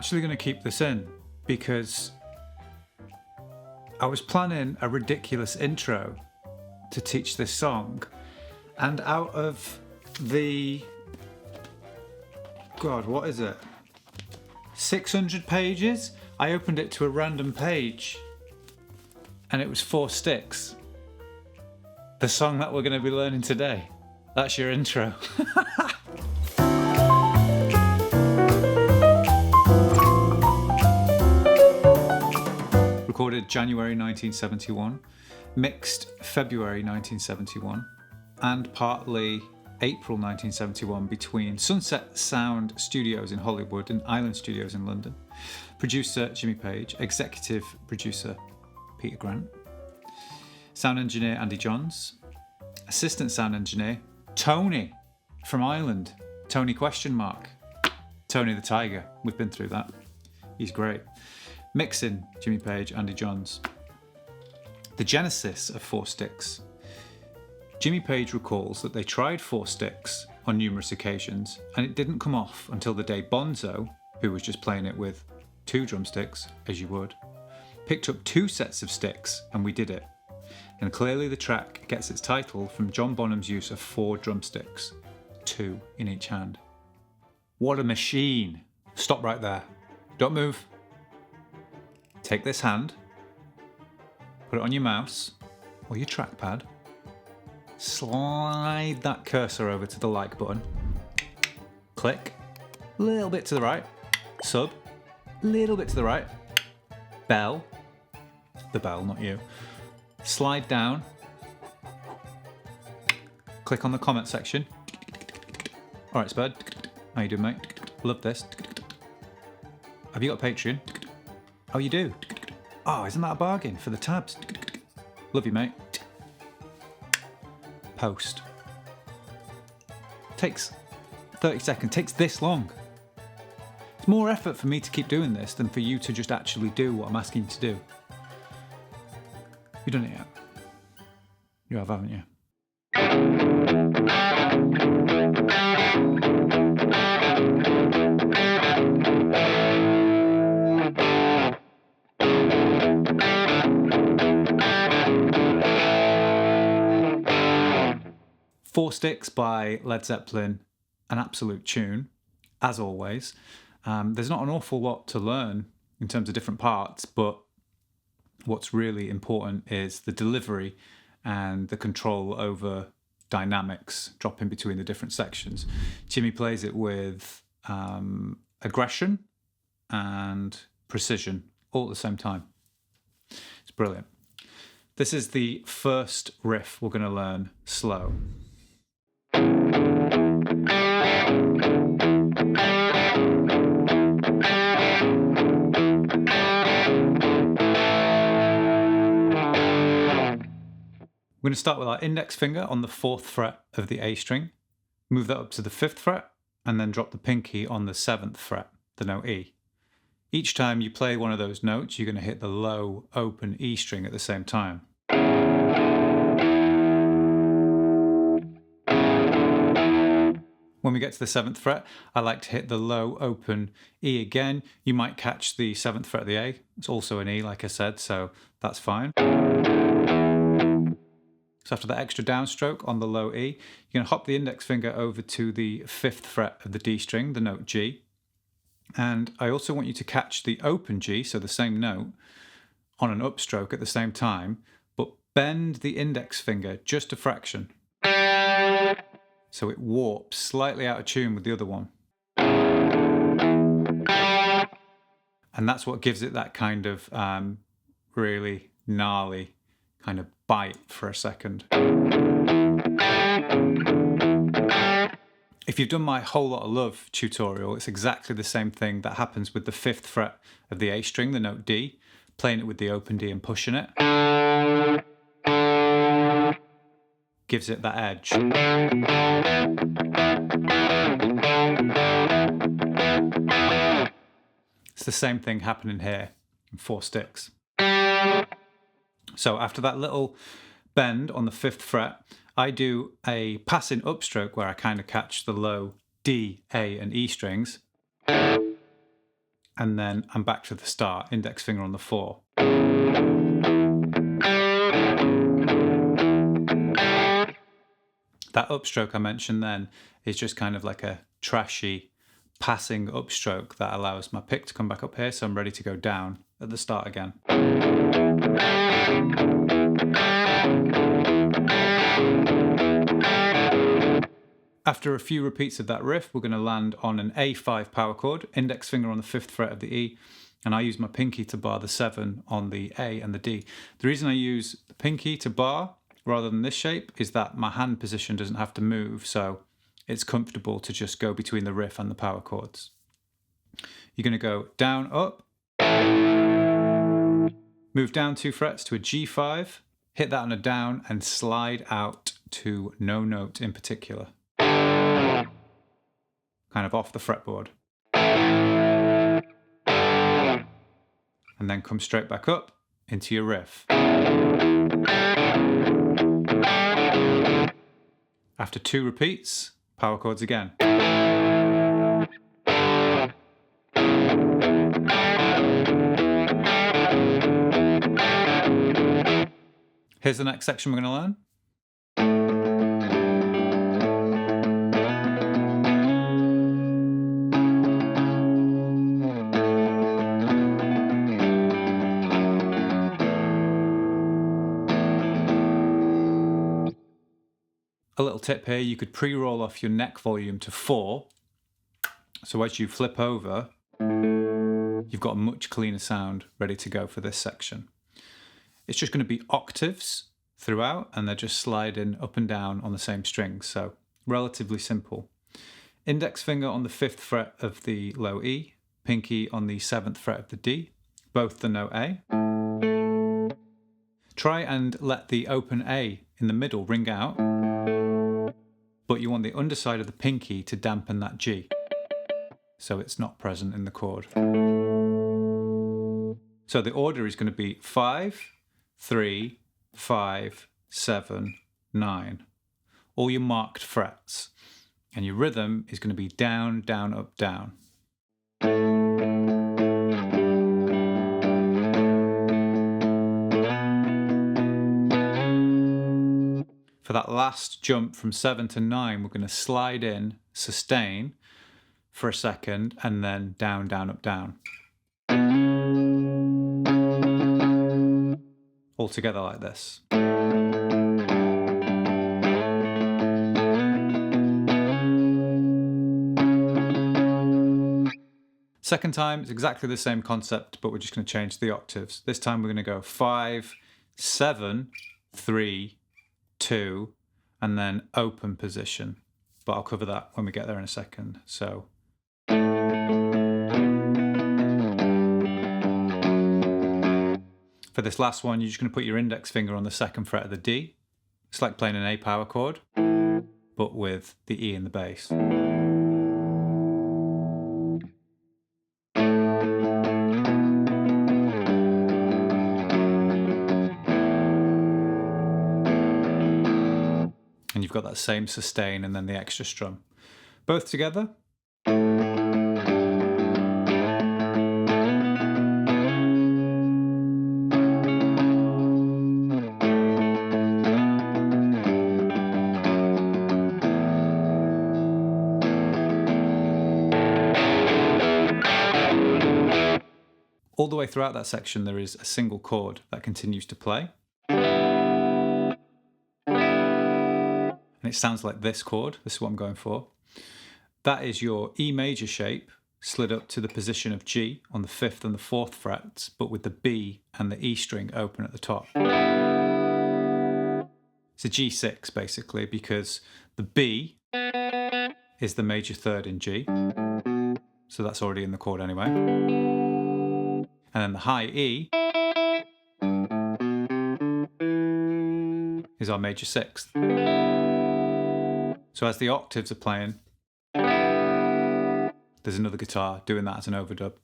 actually going to keep this in because I was planning a ridiculous intro to teach this song, and out of the, God, what is it? 600 pages? I opened it to a random page and it was 4 Sticks. The song that we're going to be learning today. That's your intro. Recorded January 1971, mixed February 1971, and partly April 1971 between Sunset Sound Studios in Hollywood and Island Studios in London. Producer Jimmy Page, executive producer Peter Grant, sound engineer Andy Johns, assistant sound engineer Tony from Ireland. Tony ? Tony the Tiger. We've been through that. He's great. Mixing Jimmy Page, Andy Johns. The genesis of 4 Sticks. Jimmy Page recalls that they tried 4 Sticks on numerous occasions and it didn't come off until the day Bonzo, who was just playing it with 2 drumsticks, as you would, picked up 2 sets of sticks and we did it. And clearly the track gets its title from John Bonham's use of 4 drumsticks, 2 in each hand. What a machine! Stop right there. Don't move. Take this hand, put it on your mouse or your trackpad, slide that cursor over to the like button, click, little bit to the right, sub, little bit to the right, bell, the bell, not you, slide down, click on the comment section. Alright Spud, how you doing mate? Love this. Have you got a Patreon? Oh, you do? Oh, isn't that a bargain for the tabs? Love you, mate. Post. Takes 30 seconds. Takes this long. It's more effort for me to keep doing this than for you to just actually do what I'm asking you to do. You've done it yet? You have, haven't you? 4 Sticks by Led Zeppelin, an absolute tune, as always. There's not an awful lot to learn in terms of different parts, but what's really important is the delivery and the control over dynamics, dropping between the different sections. Jimmy plays it with aggression and precision all at the same time. It's brilliant. This is the first riff we're going to learn slow. We're going to start with our index finger on the 4th fret of the A string, move that up to the 5th fret, and then drop the pinky on the 7th fret, the note E. Each time you play one of those notes, you're going to hit the low, open E string at the same time. When we get to the 7th fret, I like to hit the low, open E again. You might catch the 7th fret of the A. It's also an E, like I said, so that's fine. So after that extra downstroke on the low E, you're going to hop the index finger over to the 5th fret of the D string, the note G. And I also want you to catch the open G, so the same note, on an upstroke at the same time, but bend the index finger just a fraction. So it warps slightly out of tune with the other one. And that's what gives it that kind of really gnarly kind of bite for a second. If you've done my Whole Lot of Love tutorial, it's exactly the same thing that happens with the 5th fret of the A string, the note D, playing it with the open D and pushing it. Gives it that edge. It's the same thing happening here in 4 Sticks. So after that little bend on the 5th fret, I do a passing upstroke where I kind of catch the low D, A and E strings. and then I'm back to the start, index finger on the 4. That upstroke I mentioned then is just kind of like a trashy passing upstroke that allows my pick to come back up here, so I'm ready to go down at the start again. After a few repeats of that riff, we're going to land on an A5 power chord, index finger on the 5th fret of the E, and I use my pinky to bar the 7 on the A and the D. The reason I use the pinky to bar rather than this shape is that my hand position doesn't have to move, so it's comfortable to just go between the riff and the power chords. You're going to go down, up, move down 2 frets to a G5, hit that on a down, and slide out to no note in particular. Kind of off the fretboard. And then come straight back up into your riff. After 2 repeats, power chords again. Here's the next section we're going to learn. A little tip here, you could pre-roll off your neck volume to 4. So as you flip over, you've got a much cleaner sound ready to go for this section. It's just going to be octaves throughout, and they're just sliding up and down on the same strings, so relatively simple. Index finger on the 5th fret of the low E, pinky on the 7th fret of the D, both the note A. Try and let the open A in the middle ring out, but you want the underside of the pinky to dampen that G, so it's not present in the chord. So the order is going to be 5, 3, 5, 7, 9. All your marked frets. And your rhythm is going to be down, down, up, down. For that last jump from 7 to 9, we're going to slide in, sustain for a second, and then down, down, up, down. All together like this. Second time, it's exactly the same concept, but we're just going to change the octaves. This time we're going to go 5, 7, 3, 2, and then open position. But I'll cover that when we get there in a second. So. For this last one, you're just going to put your index finger on the 2nd fret of the D. It's like playing an A power chord, but with the E in the bass. And you've got that same sustain and then the extra strum. Both together. All the way throughout that section, there is a single chord that continues to play. And it sounds like this chord. This is what I'm going for. That is your E major shape slid up to the position of G on the 5th and the 4th frets, but with the B and the E string open at the top. It's a G6 basically, because the B is the major 3rd in G. So that's already in the chord anyway. And then the high E is our major 6th. So as the octaves are playing, there's another guitar doing that as an overdub.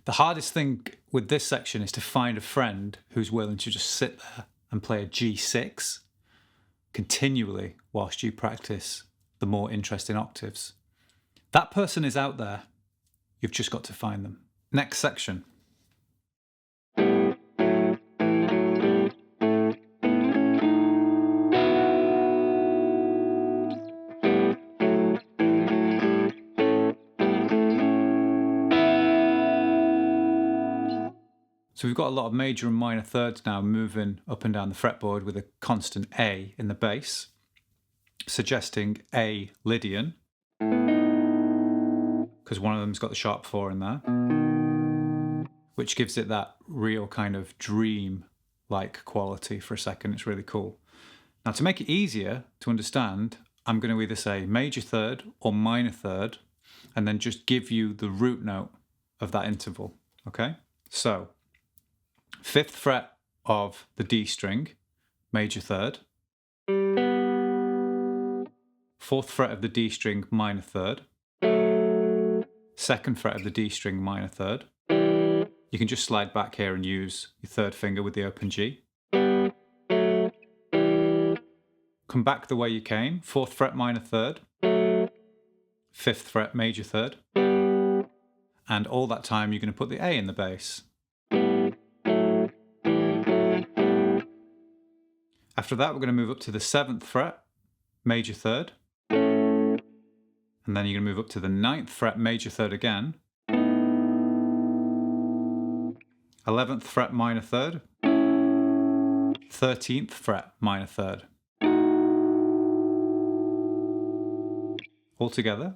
The hardest thing with this section is to find a friend who's willing to just sit there and play a G6 continually whilst you practice the more interesting octaves. That person is out there. You've just got to find them. Next section. So we've got a lot of major and minor thirds now moving up and down the fretboard with a constant A in the bass, suggesting A Lydian, because one of them's got the sharp 4 in there, which gives it that real kind of dream-like quality for a second. It's really cool. Now, to make it easier to understand, I'm going to either say major third or minor third, and then just give you the root note of that interval, okay? So, 5th fret of the D string, major third. 4th fret of the D string, minor third. 2nd fret of the D string, minor third. You can just slide back here and use your 3rd finger with the open G. Come back the way you came, 4th fret, minor third. 5th fret, major third. And all that time you're going to put the A in the bass. After that, we're going to move up to the 7th fret, major third. And then you're going to move up to the 9th fret, major third again. 11th fret, minor third. 13th fret, minor third. All together.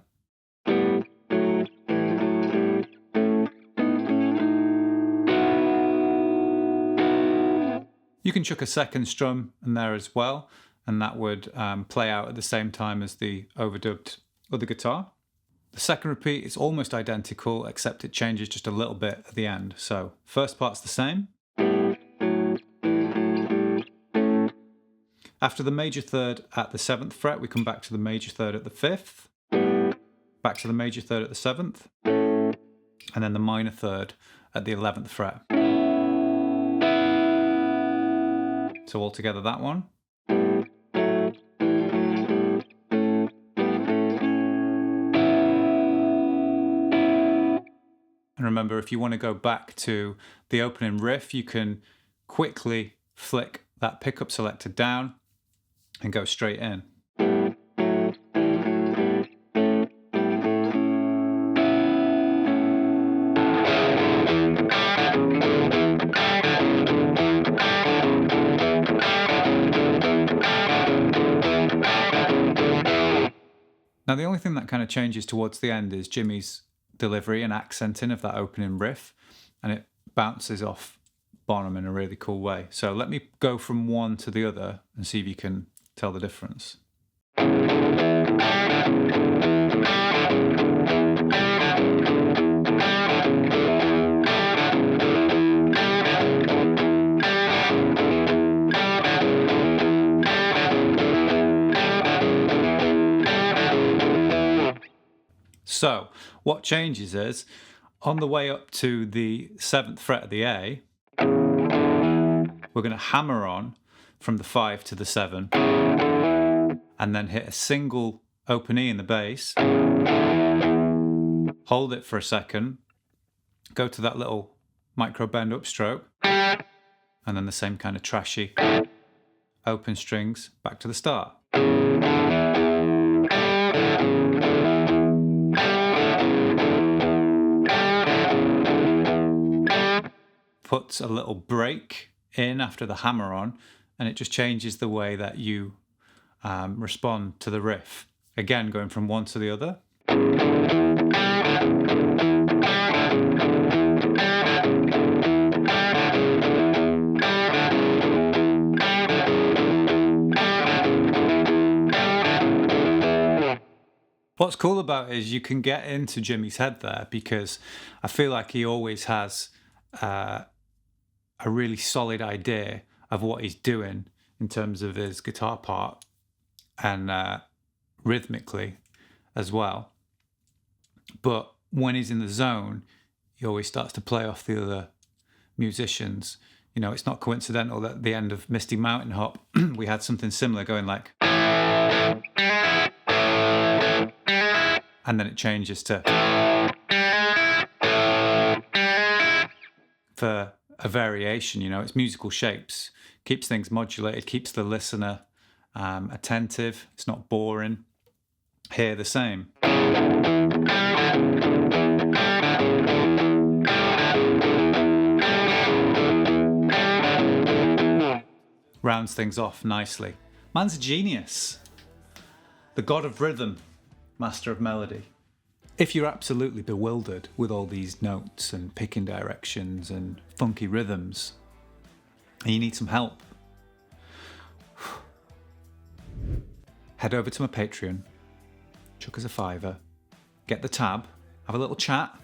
You can chuck a second strum in there as well, and that would play out at the same time as the overdubbed other guitar. The second repeat is almost identical, except it changes just a little bit at the end. So first part's the same. After the major third at the 7th fret, we come back to the major third at the 5th, back to the major third at the 7th, and then the minor third at the 11th fret. So all together, that one. And remember, if you want to go back to the opening riff, you can quickly flick that pickup selector down and go straight in. Now, the only thing that kind of changes towards the end is Jimmy's delivery and accenting of that opening riff, and it bounces off Bonham in a really cool way. So let me go from one to the other and see if you can tell the difference. So what changes is, on the way up to the 7th fret of the A, we're going to hammer on from the 5 to the 7, and then hit a single open E in the bass, hold it for a second, go to that little micro bend upstroke, and then the same kind of trashy open strings back to the start. Puts a little break in after the hammer on, and it just changes the way that you respond to the riff. Again, going from one to the other. What's cool about it is you can get into Jimmy's head there, because I feel like he always has a really solid idea of what he's doing in terms of his guitar part and rhythmically as well. But when he's in the zone, he always starts to play off the other musicians. You know, it's not coincidental that at the end of Misty Mountain Hop, we had something similar going like... And then it changes to... for a variation. It's musical shapes, keeps things modulated, keeps the listener attentive. It's not boring. Here, the same. Rounds things off nicely. Man's a genius. The god of rhythm, master of melody. If you're absolutely bewildered with all these notes and picking directions and funky rhythms, and you need some help, head over to my Patreon, chuck us a $5, get the tab, have a little chat.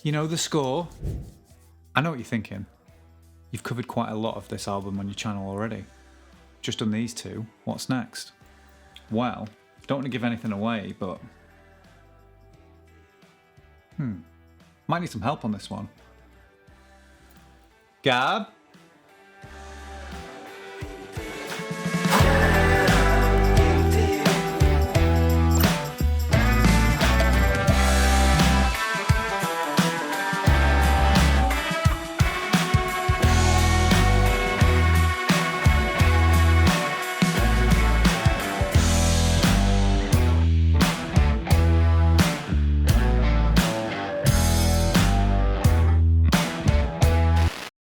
You know the score. I know what you're thinking. You've covered quite a lot of this album on your channel already. Just done these two. What's next? Well, don't want to give anything away, but might need some help on this one. Gab?